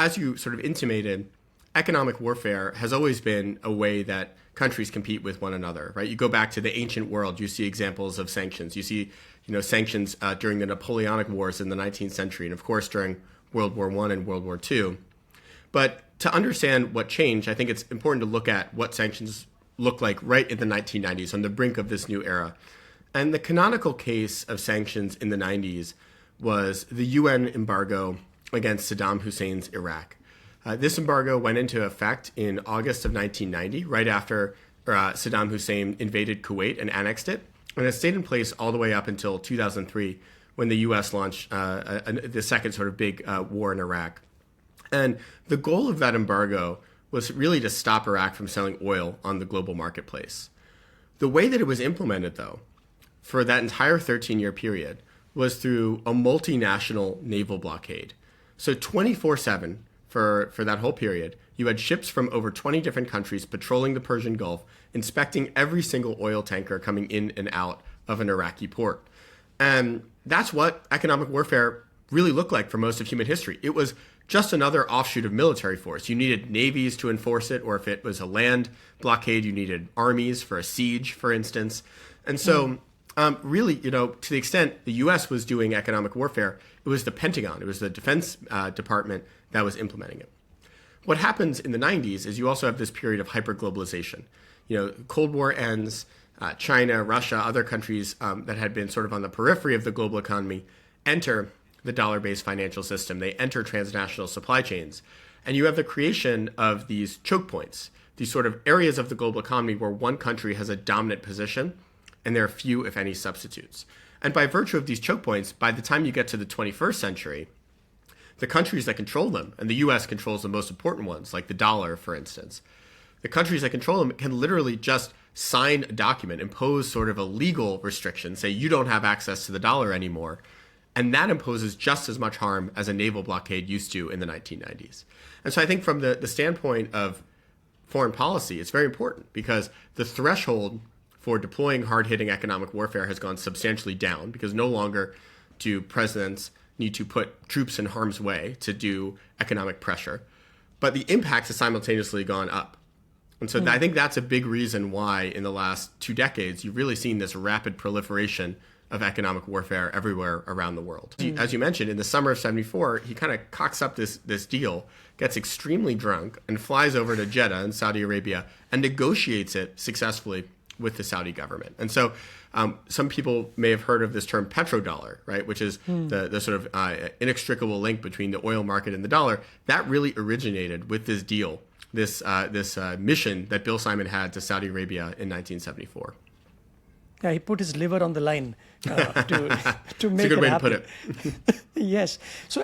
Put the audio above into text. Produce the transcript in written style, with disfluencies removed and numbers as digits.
as you sort of intimated, economic warfare has always been a way that countries compete with one another, right? You go back to the ancient world, you see examples of sanctions. You see, sanctions during the Napoleonic Wars in the 19th century, and of course during World War I and World War II. But to understand what changed, I think it's important to look at what sanctions look like right in the 1990s, on the brink of this new era. And the canonical case of sanctions in the 90s was the UN embargo against Saddam Hussein's Iraq. This embargo went into effect in August of 1990, right after Saddam Hussein invaded Kuwait and annexed it. And it stayed in place all the way up until 2003, when the U.S. launched the second sort of big war in Iraq. And the goal of that embargo was really to stop Iraq from selling oil on the global marketplace. The way that it was implemented, though, for that entire 13-year period, was through a multinational naval blockade. So 24/7 for that whole period, you had ships from over 20 different countries patrolling the Persian Gulf, inspecting every single oil tanker coming in and out of an Iraqi port. And that's what economic warfare really looked like for most of human history. It was just another offshoot of military force. You needed navies to enforce it, or if it was a land blockade, you needed armies for a siege, for instance. And so really, to the extent the U.S. was doing economic warfare, it was the Pentagon, it was the Defense Department that was implementing it. What happens in the 90s is you also have this period of hyperglobalization. Cold War ends, China, Russia, other countries that had been sort of on the periphery of the global economy enter the dollar-based financial system. They enter transnational supply chains. And you have the creation of these choke points, these sort of areas of the global economy where one country has a dominant position and there are few, if any, substitutes. And by virtue of these choke points, by the time you get to the 21st century, the countries that control them, and the U.S. controls the most important ones, like the dollar, for instance, the countries that control them can literally just sign a document, impose sort of a legal restriction, say you don't have access to the dollar anymore. And that imposes just as much harm as a naval blockade used to in the 1990s. And so I think from the standpoint of foreign policy, it's very important because the threshold for deploying hard-hitting economic warfare has gone substantially down, because no longer do presidents need to put troops in harm's way to do economic pressure. But the impacts have simultaneously gone up. And so I think that's a big reason why in the last 2 decades, you've really seen this rapid proliferation of economic warfare everywhere around the world. As you mentioned, in the summer of 74, he kind of cocks up this deal, gets extremely drunk, and flies over to Jeddah in Saudi Arabia and negotiates it successfully with the Saudi government. And so some people may have heard of this term petrodollar, right, which is the sort of inextricable link between the oil market and the dollar. That really originated with this deal, this mission that Bill Simon had to Saudi Arabia in 1974. Yeah, he put his liver on the line to It's make a good it way happen. to put it. Yes. So